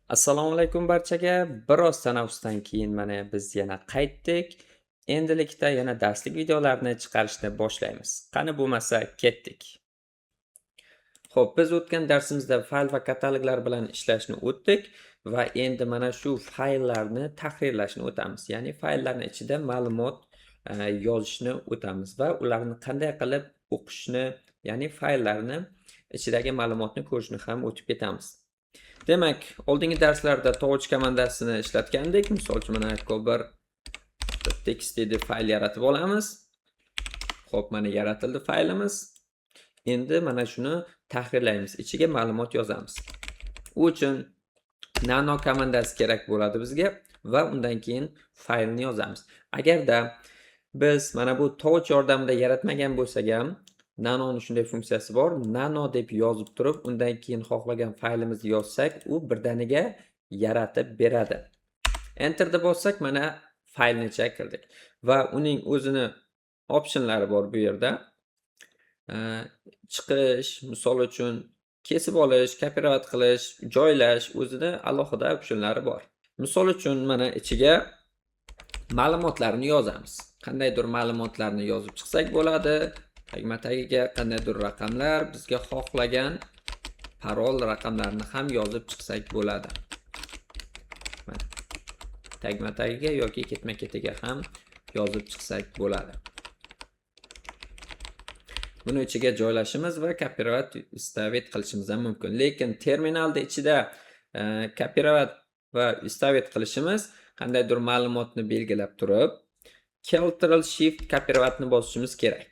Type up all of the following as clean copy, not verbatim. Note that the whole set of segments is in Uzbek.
Assalomu alaykum barchaga. Biroz tanaffusdan keyin mana biz yana qaytdik. Endilikda yana darslik videolarni chiqarishni boshlaymiz. Qani bo'lmasa ketdik. Xo'p, biz o'tgan darsimizda fayl va kataloglar bilan ishlashni o'tdik va endi mana shu fayllarni tahrirlashni o'tamiz. Ya'ni fayllarning ichida ma'lumot yozishni o'tamiz va ularni qanday qilib o'qishni, ya'ni fayllarni ichidagi ma'lumotni ko'rishni ham o'tib ketamiz. Demak, oldingi darslarda touch komandasini ishlatgandik. Misol uchun mana bir text deb fayl yaratib olamiz. Xo'p, mana yaratildi faylimiz. Endi mana shuni tahrirlaymiz. Ichiga ma'lumot yozamiz. U uchun nano komandasi kerak bo'ladi bizga va undan keyin faylni yozamiz. Agarda biz mana bu touch yordamida yaratmagan bo'lsak ham, nanoning shunday funksiyasi bor. Nano deb yozib turib, undan keyin xohlagan faylimizni yozsak, u birdaniga yaratib beradi. Enter'da bossak, mana faylni ichiga kirdik va uning o'zini optionlari bor bu yerda. Chiqish, misol uchun kesib olish, kopirovat qilish, joylash o'zida alohida optionlari bor. Misol uchun mana ichiga ma'lumotlarni yozamiz. Qandaydir ma'lumotlarni yozib chiqsak bo'ladi. Tagma-tagiga qandaydir raqamlar, bizga xohlagan parol raqamlarini ham yozib chiqsak bo'ladi. Mana tagma-tagiga yoki ketma-ketiga ham yozib chiqsak bo'ladi. Buni ichiga joylashimiz va kopirovat istavit qilishimiz ham mumkin. Lekin terminalda ichida kopirovat va istavit qilishimiz qandaydir ma'lumotni belgilab turib, Ctrl Shift kopirvatni bosishimiz kerak.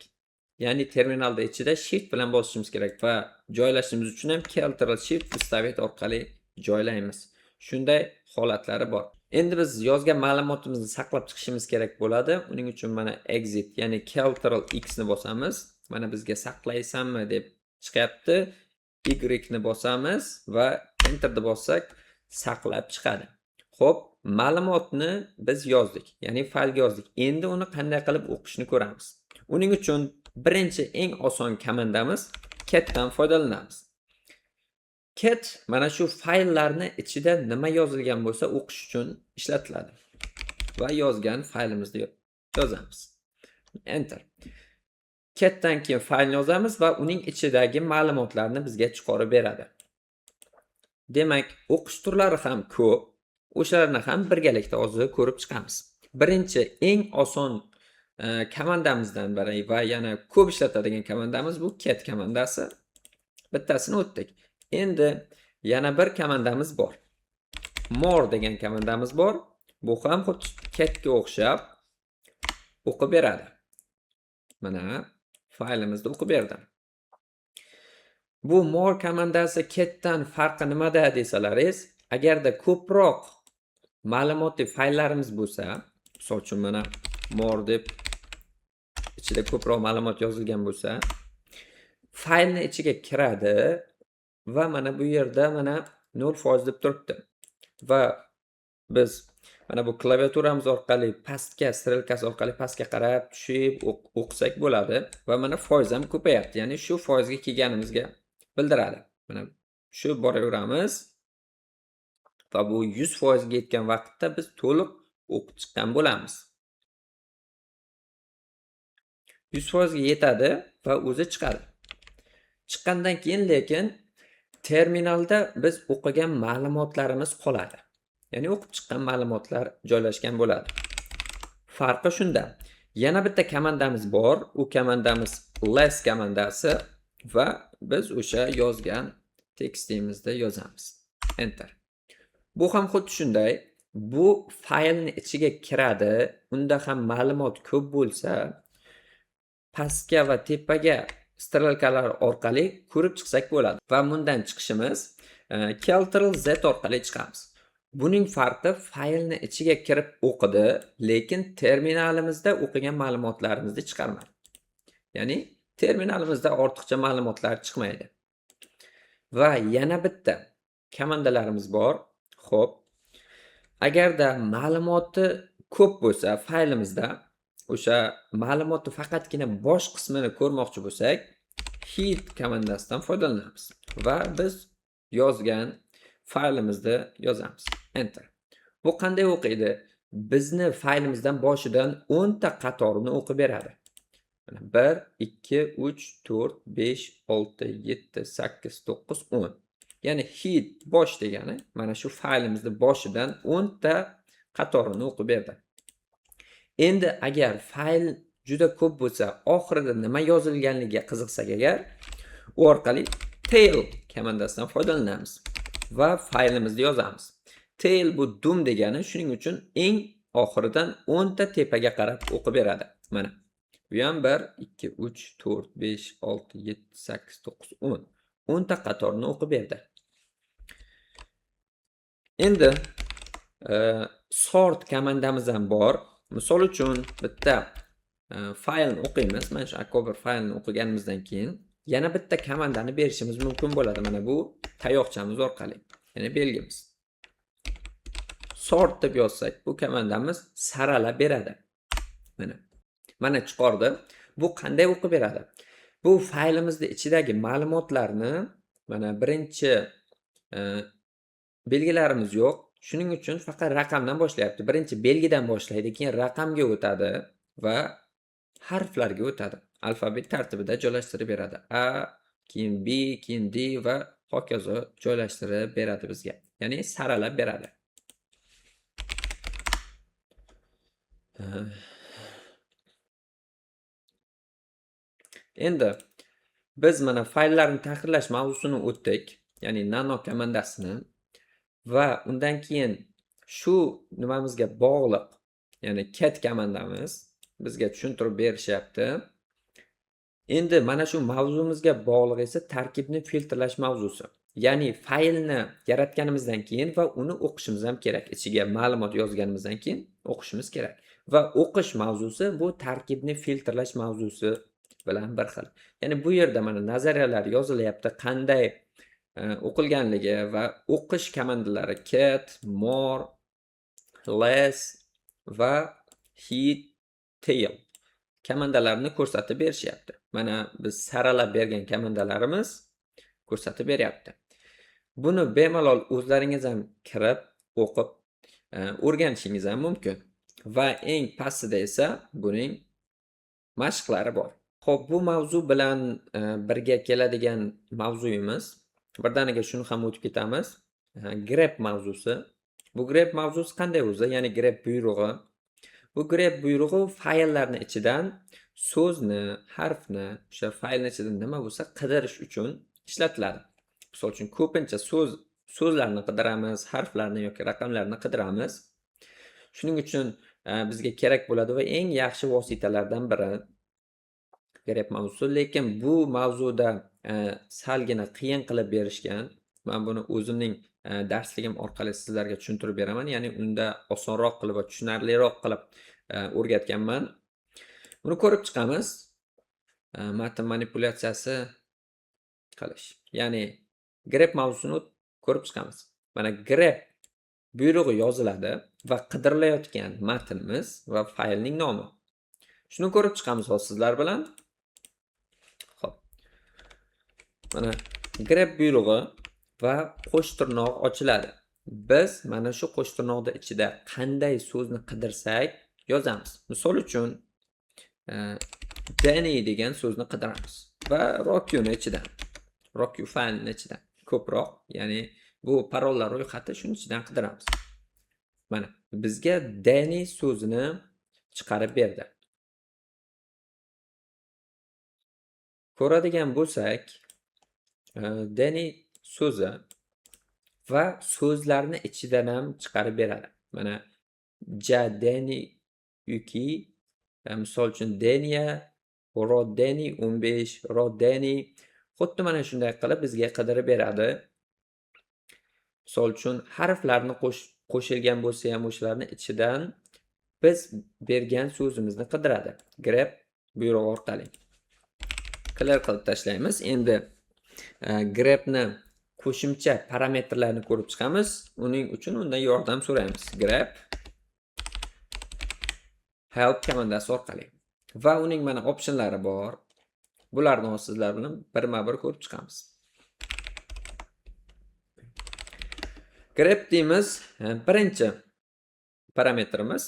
Ya'ni terminalda ichida Shift bilan bosishimiz kerak va joylashimiz uchun ham Ctrl Shift istavit orqali joylaymiz. Shunday holatlari bor. Endi biz yozgan ma'lumotimizni saqlab chiqishimiz kerak bo'ladi. Uning uchun mana exit, ya'ni Ctrl X ni bosamiz. Mana bizga saqlaysanmi deb chiqyapti. Y ni bosamiz va Enter'ni bossak saqlab chiqadi. Xo'p, ma'lumotni biz yozdik, ya'ni faylga yozdik. Endi uni qanday qilib o'qishni ko'ramiz. Uning uchun birinchi eng oson komandamiz catdan foydalanamiz. Cat mana shu fayllarni ichida nima yozilgan bo'lsa o'qish uchun ishlatiladi. Va yozgan faylimizni yozamiz. Enter. Catdan keyin faylni yozamiz va uning ichidagi ma'lumotlarni bizga chiqarib beradi. Demak, o'qish turlari ham ko'p. O'shalarni ham birgalikda hozir ko'rib chiqamiz. Birinchi eng oson komandamizdan biri va yana ko'p ishlatadigan komandamiz bu cat komandasi. Bittasini o'tdik. Endi yana bir komandamiz bor. More degan komandamiz bor. Bu ham xuddi catga o'xshab o'qib beradi. Mana faylimizni o'qib berdi. Bu more komandasi catdan farqi nimada desalaringiz, agarda ko'proq ma'lumotli fayllarimiz bo'lsa, misol uchun mana more deb ichida ko'proq ma'lumot yozilgan bo'lsa, faylni ichiga kiradi va mana bu yerda mana 0% deb turibdi. Va biz mana bu klaviaturamiz orqali pastga, strelkasi orqali pastga qarab tushib o'qisak bo'ladi va mana foiz ham ko'payapti. Ya'ni shu foizga kelganimizga bildiradi. Mana shu boraveramiz va bu 100% ga yetgan vaqtda biz to'liq o'qib chiqqan bo'lamiz. 100% ga yetadi va o'zi chiqadi. Chiqqandan keyin lekin terminalda biz o'qigan ma'lumotlarimiz qoladi. Ya'ni o'qib chiqqan ma'lumotlar joylashgan bo'ladi. Farqi shunda. Yana bitta komandamiz bor. U komandamiz less komandasi va biz o'sha yozgan tekstimizda yozamiz. Enter. Bu ham xuddi shunday. Bu faylni ichiga kiradi. Unda ham ma'lumot ko'p bo'lsa, pastga va tepaga strelkalar orqali ko'rib chiqsak bo'ladi. Va bundan chiqishimiz Ctrl Z orqali chiqamiz. Buning farqi faylni ichiga kirib o'qidi, lekin terminalimizda o'qigan ma'lumotlarimizni chiqarmadi. Ya'ni terminalimizda ortiqcha ma'lumotlar chiqmaydi. Va yana bitta komandalarimiz bor. Xo'p, agarda ma'lumoti ko'p bo'lsa faylimizda, o'sha ma'lumotni faqatgina bosh qismini ko'rmoqchi bo'lsak, hid komandasidan foydalanamiz va biz yozgan faylimizni yozamiz. Enter. Bu qanday o'qiydi? Bizni faylimizdan boshidan 10 ta qatorini o'qib beradi. 1, 2, 3, 4, 5, 6, 7, 8, 9, 10. Ya'ni hit bosh degani mana shu faylimizni boshidan 10 ta qatorini o'qib berdi. Endi agar fayl juda ko'p bo'lsa, oxirida nima yozilganligiga qiziqsak agar, u orqali tail komandasidan foydalanamiz va faylimizni yozamiz. Tail bu dum degani, shuning uchun eng oxiridan 10 ta tepaga qarab o'qib beradi. Mana bu ham 1, 2, 3, 4, 5, 6, 7, 8, 9, 10. 10 ta qatorni o'qib berdi. Endi sort komandamiz ham bor. Misol uchun bitta faylni o'qiymiz. Mana shu Akober faylni o'qiganimizdan keyin yana bitta komandani berishimiz mumkin bo'ladi. Mana bu tayoqchamiz orqali. Ya'ni belgimiz. Sort deb yozsak, bu komandamiz saralab beradi. Mana chiqardi. Bu qanday o'qib beradi? Bu faylimizning ichidagi ma'lumotlarni mana birinchi belgilarimiz yo'q. Shuning uchun faqat raqamdan boshlayapti. Birinchi belgidan boshlaydi, keyin raqamga o'tadi va harflarga o'tadi. Alfabet tartibida joylashtirib beradi. A, keyin B, keyin D va hokazo joylashtirib beradi bizga. Ya'ni saralab beradi. Endi biz mana fayllarni tahrirlash mavzusini o'tdik, ya'ni nano komandasini va undan keyin shu nimamizga bog'liq, ya'ni cat komandamiz bizga tushuntirib berishyapti. Endi mana shu mavzumizga bog'liq esa tarkibni filtrlash mavzusi. Ya'ni faylni yaratganimizdan keyin va uni o'qishimiz ham kerak. Ichiga ma'lumot yozganimizdan keyin o'qishimiz kerak. Va o'qish mavzusi bu tarkibni filtrlash mavzusi bilan bir xil. Ya'ni bu yerda mana nazariyalar yozilyapti, qanday o'qilganligi va o'qish komandalari cat, more, less va hit, tail komandalarini ko'rsatib berishyapti. Mana biz saralab bergan komandalarimiz ko'rsatib beryapti. Buni bemalol o'zlaringiz ham kirib o'qib o'rganishingiz ham mumkin. Va eng pastida esa buning mashqlari bor. Xo'p, bu mavzu bilan birga keladigan mavzuyimiz, birdaniga shuni ham o'tib ketamiz. Grep mavzusi. Bu grep mavzusi qanday o'zi? Ya'ni grep buyrug'i. Bu grep buyrug'i fayllarning ichidan so'zni, harfni, o'sha faylning ichidan nima bo'lsa qidirish uchun ishlatiladi. Misol uchun ko'pincha so'zlarni qidiramiz, harflarni yoki raqamlarni qidiramiz. Shuning uchun bizga kerak bo'ladi va eng yaxshi vositalardan biri grep mavzusi. Lekin bu mavzuda salgina qiyin qilib berishgan. Men buni o'zimning darsligim orqali sizlarga tushuntirib beraman. Ya'ni unda osonroq qilib va tushunarliroq qilib o'rgatganman. Buni ko'rib chiqamiz. Matn manipulyatsiyasi qilish. Ya'ni grep mavzusini ko'rib chiqamiz. Mana grep buyrug'i yoziladi va qidirilayotgan matnimiz va faylning nomi. Shuni ko'rib chiqamiz hozir sizlar bilan. Xo'p. Mana grep buyrug'i va qo'sh tirnoq ochiladi. Biz mana shu qo'sh tirnoqning ichida qanday so'zni qidirsak yozamiz. Misol uchun Danny degan so'zni qidiramiz va Rokyuni ichidan, Rokyu faylning ichidan ko'proq, ya'ni bu parollar ro'yxati, shuning ichidan qidiramiz. Mana bizga Danny so'zini chiqarib berdi. Ko'radigan bo'lsak, Danny so'zi va so'zlarni ichidan ham chiqarib beradi. Mana ja Danny yuki, misol uchun Daniya, ro Danny 15, ro Danny xuddi mana shunday qilib bizga qidirib beradi. Misol uchun harflarni qo'shilgan bo'lsa ham o'shalarning ichidan biz bergan so'zimizni qidiradi. Grep buyrug'i orqali. Clear qilib tashlaymiz. Endi grepni qo'shimcha parametrlarni ko'rib chiqamiz. Uning uchun undan yordam so'raymiz. Grep help komandasi orqali. Va uning mana optionlari bor. Bularni sizlar bilan birma-bir ko'rib chiqamiz. grep deymiz, birinchi parametrimiz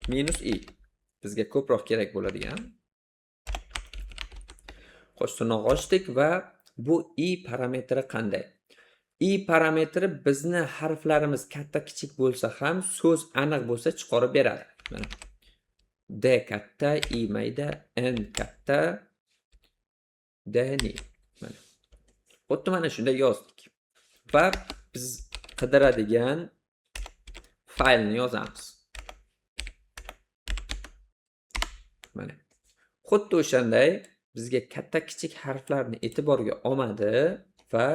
-i. Bizga ko'proq kerak bo'ladigan. Xo'sh, tirnoq ochdik va bu i parametri qanday? I parametri bizni harflarimiz katta kichik bo'lsa ham so'z aniq bo'lsa chiqarib beradi. Mana D katta, I mayda, N katta, D ni. Mana. Xuddi mana shunday yozdik. Va biz qidiradigan faylni yozamiz. Mana. Xuddi o'shanday bizga katta kichik harflarni e'tiborga olmadi va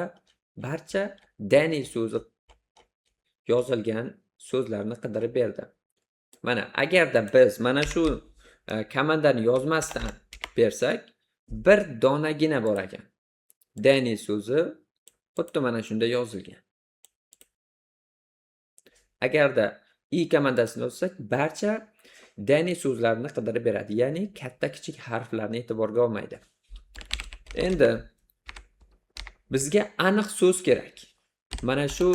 barcha Dani so'zi yozilgan so'zlarni qidirib berdi. Mana agarda biz mana shu komandani yozmasdan bersak, bir donagina bor ekan. Dani so'zi xuddi mana shunda yozilgan. Agarda i komandasini yozsak, barcha Dani so'zlarini qidirib beradi. Ya'ni katta kichik harflarni e'tiborga olmaydi. Endi bizga aniq so'z kerak. Mana shu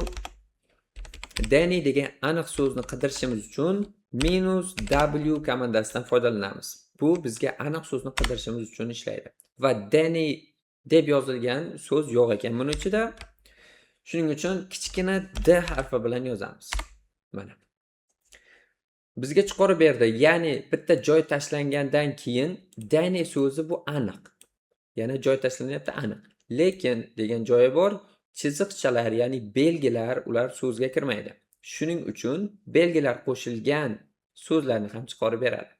Dani degan aniq so'zni qidirishimiz uchun -w komandasidan foydalanamiz. Bu bizga aniq so'zni qidirishimiz uchun ishlaydi. Va Dani deb yozilgan so'z yo'q ekan buning ichida. Shuning uchun kichkina d harfi bilan yozamiz. Mana. Bizga chiqarib berdi. Ya'ni bitta joy tashlangandan keyin Dani so'zi bu aniq. Yana joy tashlanyapti aniq. Lekin degan joyi bor, chiziqchalar, ya'ni belgilar ular so'zga kirmaydi. Shuning uchun belgilar qo'shilgan so'zlarni ham chiqarib beradi.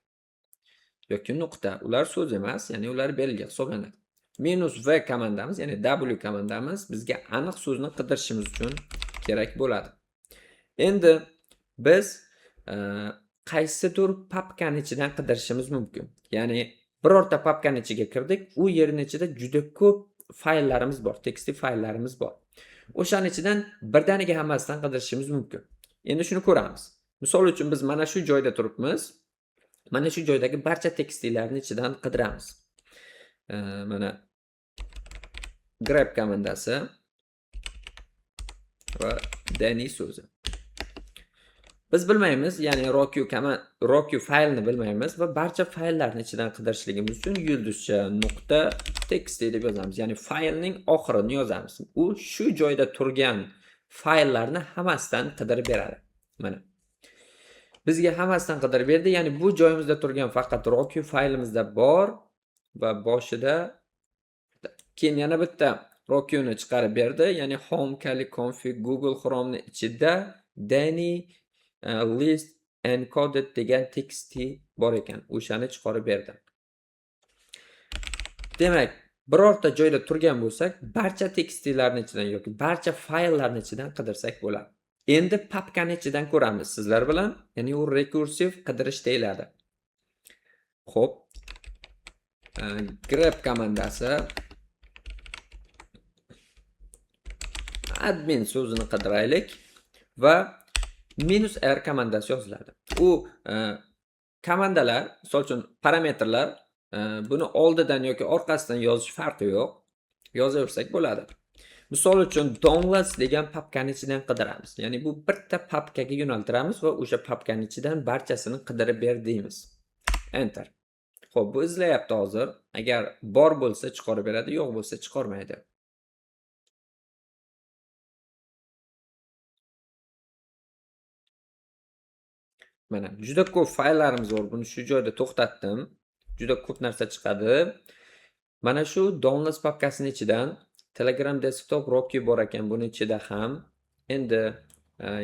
Yoki nuqta, ular so'z emas, ya'ni ular belgi hisoblanadi. -v komandamiz, ya'ni w komandamiz bizga aniq so'zni qidirishimiz uchun kerak bo'ladi. Endi biz qaysidir papkani ichidan qidirishimiz mumkin. Ya'ni birorta papkani ichiga kirdik, u yerning ichida juda ko'p fayllarimiz bor, tekstli fayllarimiz bor. O'shaning ichidan birdaniga hammasidan qidirishimiz mumkin. Endi shuni ko'ramiz. Misol uchun biz mana shu joyda turibmiz. Mana shu joydagi barcha tekstlarning ichidan qidiramiz. Mana grep komandasi va Dani so'zi. Biz bilmaymiz, ya'ni roq faylni bilmaymiz va barcha fayllarning ichidan qidirishligimiz uchun yulduzcha nuqta text deb yozamiz. Ya'ni faylning oxirini yozamiz. U shu joyda turgan fayllarni hammasidan qidirib beradi. Mana. Bizga hammasidan qidirib berdi, ya'ni bu joyimizda turgan faqat roq faylimizda bor va boshida keyin yana bitta roqni chiqarib berdi, ya'ni home kali config Google Chrome'ning ichida Dani list encoded degan text bor ekan. O'shani chiqarib berdi. Demak, birorta joyda turgan bo'lsak, barcha tekstlarning ichidan yoki barcha fayllarning ichidan qidirsak bo'ladi. Endi papkani ichidan ko'ramiz sizlar bilan, ya'ni u rekursiv qidirish deyiladi. Xo'p. Grep komandasi admin so'zini qidiraylik va -r komandasi yoziladi. U komandalar, misol uchun parametrlar, buni oldidan yoki orqasidan yozish farqi yo'q. Yozaversak bo'ladi. Misol uchun downloads degan papkani ichidan qidiramiz. Ya'ni bu bitta papkaga yo'naltiramiz va o'sha papkani ichidan barchasini qidirib ber deymiz. Enter. Xo'p, bu izlayapti hozir. Agar bor bo'lsa chiqarib beradi, yo'q bo'lsa chiqarmaydi. Mana juda ko'p fayllarimiz bor. Buni shu joyda to'xtatdim. Juda ko'p narsa chiqadi. Mana shu downloads papkasining ichidan Telegram desktop roq bor ekan, buni ichida ham. Endi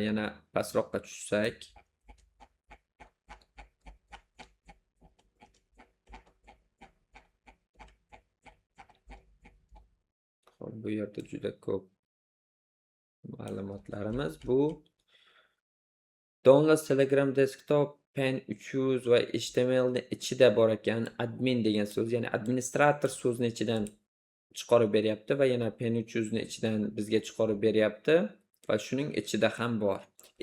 yana pastroqqa tushsak. Xo'p, bu yerda juda ko'p ma'lumotlarimiz bu. Downloads Telegram desktop pen 300 va HTML ni ichida bor ekan, admin degan so'z, ya'ni administrator so'zini ichidan chiqarib beryapti va yana pen 300 ni ichidan bizga chiqarib beryapti va shuning ichida ham bor.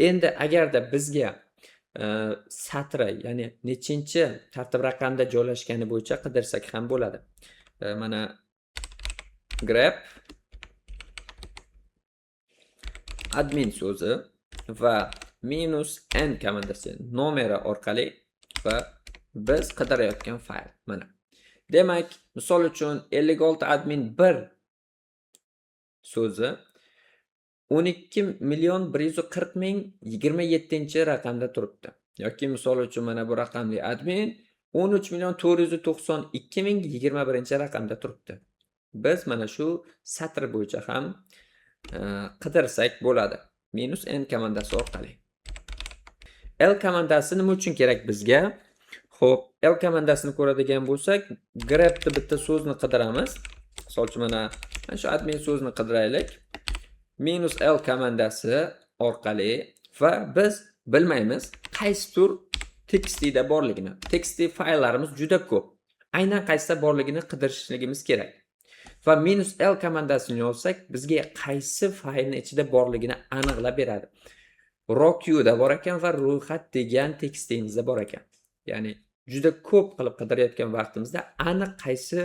Endi agarda bizga satri, ya'ni nechinchi tartib raqamda joylashgani bo'yicha qidirsak ham bo'ladi. Mana grep admin so'zi va minus n komandasi nomeri orqali va biz qidirayotgan fayl mana. Demak, misol uchun 56 admin 1 so'zi 12.140.027 raqamda turibdi. Yoki misol uchun mana bu raqamli admin 13.492.021 raqamda turibdi. Biz mana shu satr bo'yicha ham qidirsak bo'ladi. Minus n komandasi orqali. L komandasi nima uchun kerak bizga? Xo'p, L komandasini ko'radigan bo'lsak, grepni bitta so'zni qidiramiz. Misol uchun mana shu admin so'zni qidiraylik. Minus L komandasi orqali va biz bilmaymiz qaysi tur tekstida borligini. Teksti fayllarimiz juda ko'p. Aynan qaysida borligini qidirishligimiz kerak. Va minus L komandasini yozsak, bizga qaysi faylning ichida borligini aniqlab beradi. ROQda bor ekan va ro'yxat degan tekstingizda bor ekan. Ya'ni juda ko'p qilib qidirayotgan vaqtimizda aniq qaysi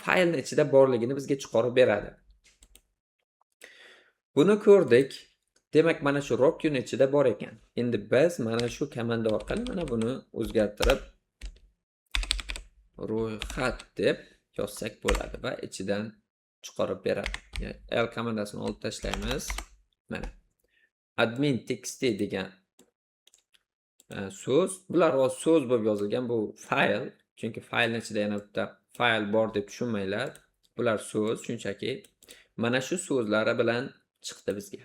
faylning ichida borligini bizga chiqarib beradi. Buni ko'rdik. Demak, mana shu ROQning ichida bor ekan. Endi biz mana shu komanda orqali mana buni o'zgartirib ro'yxat deb yozsak bo'ladi va ichidan chiqarib beradi. L komandasini olib tashlaymiz. Mana admin txt degan so'z, bular so'z bo'lib yozilgan, bu fayl, chunki faylning ichida yana bitta fayl bor deb tushunmanglar. Bular so'z, shunchaki mana shu so'zlari bilan chiqdi bizga.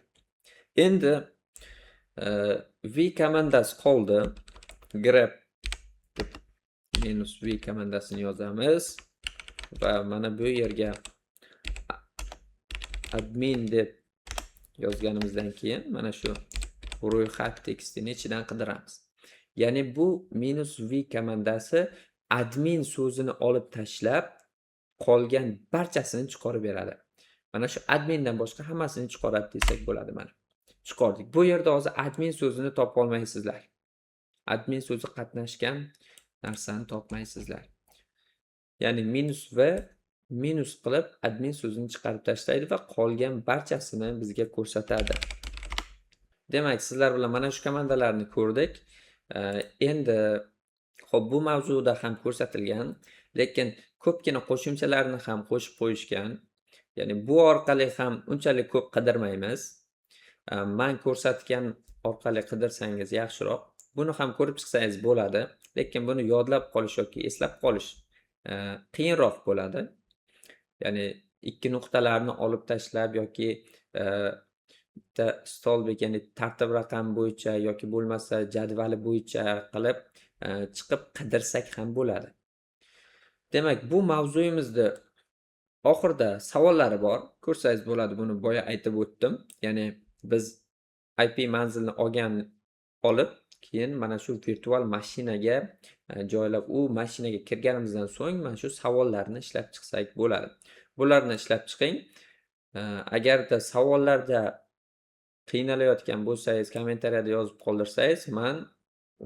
Endi v komandasi qoldi. grep minus v komandasini yozamiz va mana bu yerga admin deb yozganimizdan keyin mana shu ro'yxat tekstini ichidan qidiramiz. Ya'ni bu minus v komandasi admin so'zini olib tashlab qolgan barchasini chiqarib beradi. Mana shu admindan boshqa hammasini chiqaradi desak bo'ladi mana. Chiqardik. Bu yerda hozir admin so'zini topa olmaysizlar. Admin so'zi qatnashgan narsani topmaysizlar. Ya'ni minus v minus qilib admin so'zini chiqarib tashlaydi va qolgan barchasini bizga ko'rsatadi. Demak, sizlar bilan mana shu komandalarni ko'rdik. Endi xo'p, bu mavzuda ham ko'rsatilgan, lekin ko'pgina qo'shimchalarni ham qo'shib qo'yishgan. Ya'ni bu orqali ham unchalik ko'p qidirmaymiz. Men ko'rsatgan orqali qidirsangiz yaxshiroq. Buni ham ko'rib chiqsangiz bo'ladi, lekin buni yodlab qolish yoki eslab qolish qiyinroq bo'ladi. Ya'ni ikki nuqtalarni olib tashlab yoki bitta stolbek, ya'ni tartib raqam bo'yicha yoki bo'lmasa jadvali bo'yicha qilib chiqib qidirsak ham bo'ladi. Demak, bu mavzuyimizni oxirida savollari bor. Ko'rsangiz bo'ladi, buni boya aytib o'tdim. Ya'ni biz IP manzilni olib, keyin mana shu virtual mashinaga joylab, u mashinaga kirganimizdan so'ng mana shu savollarni ishlab chiqsak bo'ladi. Bularni ishlab chiqing. Agarda savollarda qiynalayotgan bo'lsangiz, kommentariyada yozib qoldirsangiz, men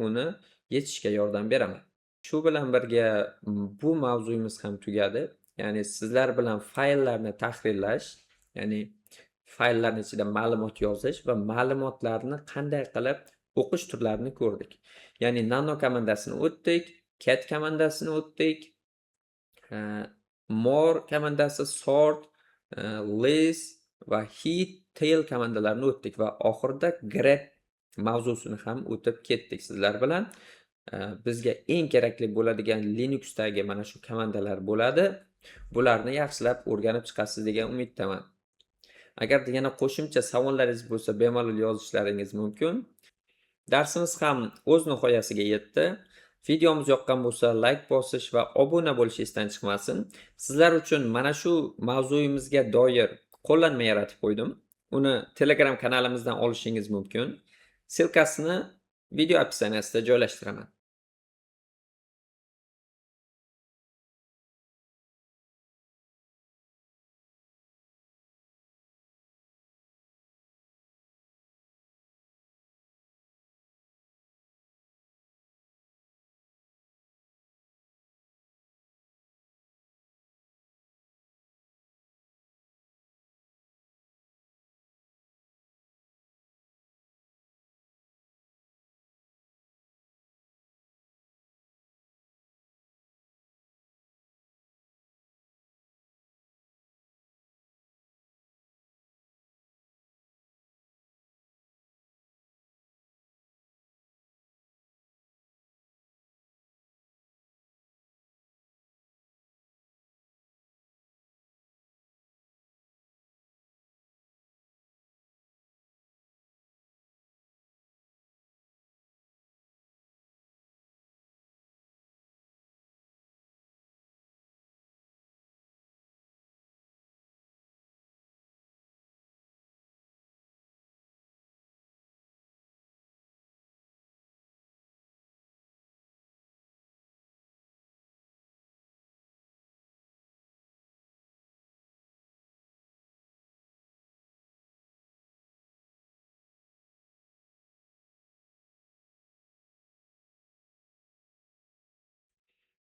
uni yechishga yordam beraman. Shu bilan birga bu mavzuyimiz ham tugadi. Ya'ni sizlar bilan fayllarni tahrirlash, ya'ni fayllarning ichida ma'lumot yozish va ma'lumotlarni qanday qilib o'qish turlarini ko'rdik. Ya'ni nano komandasini o'tdik, cat komandasini o'tdik, more komandasi, sort, list va hit, tail komandalarini o'tdik va oxirida grep mavzusini ham o'tib ketdik sizlar bilan. Bizga eng kerakli bo'ladigan Linuxdagi mana shu komandalar bo'ladi. Bularni yaxshilab o'rganib chiqasiz degan umiddaman. Agarda yana qo'shimcha savollaringiz bo'lsa, bemalol yozishlaringiz mumkin. Darsimiz ham o'z nihoyasiga yetdi. Videomiz yoqqan bo'lsa, like bosish va obuna bo'lish esdan chiqmasin. Sizlar uchun mana shu mavzuyimizga doir qo'llanma yaratib qo'ydim. Uni Telegram kanalimizdan olishingiz mumkin. Silkasini video opsiyasida joylashtiraman.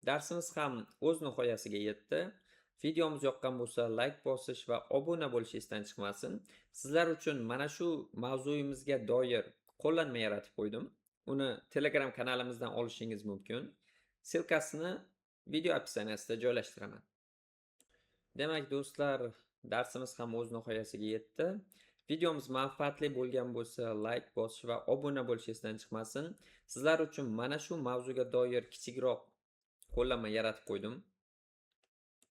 Darsimiz ham o'z nihoyasiga yetdi. Videomiz yoqqan bo'lsa, like bosish va obuna bo'lish esdan chiqmasin. Sizlar uchun mana shu mavzuyimizga doir qo'llanma yaratib qo'ydim. Uni Telegram kanalimizdan olishingiz mumkin. Silkasini video opsiyasida joylashtiraman. Demak, do'stlar, darsimiz ham o'z nihoyasiga yetdi. Videomiz manfaatli bo'lgan bo'lsa, like bosish va obuna bo'lish esdan chiqmasin. Sizlar uchun mana shu mavzuga doir kichikroq qo'llanma yaratib qo'ydim.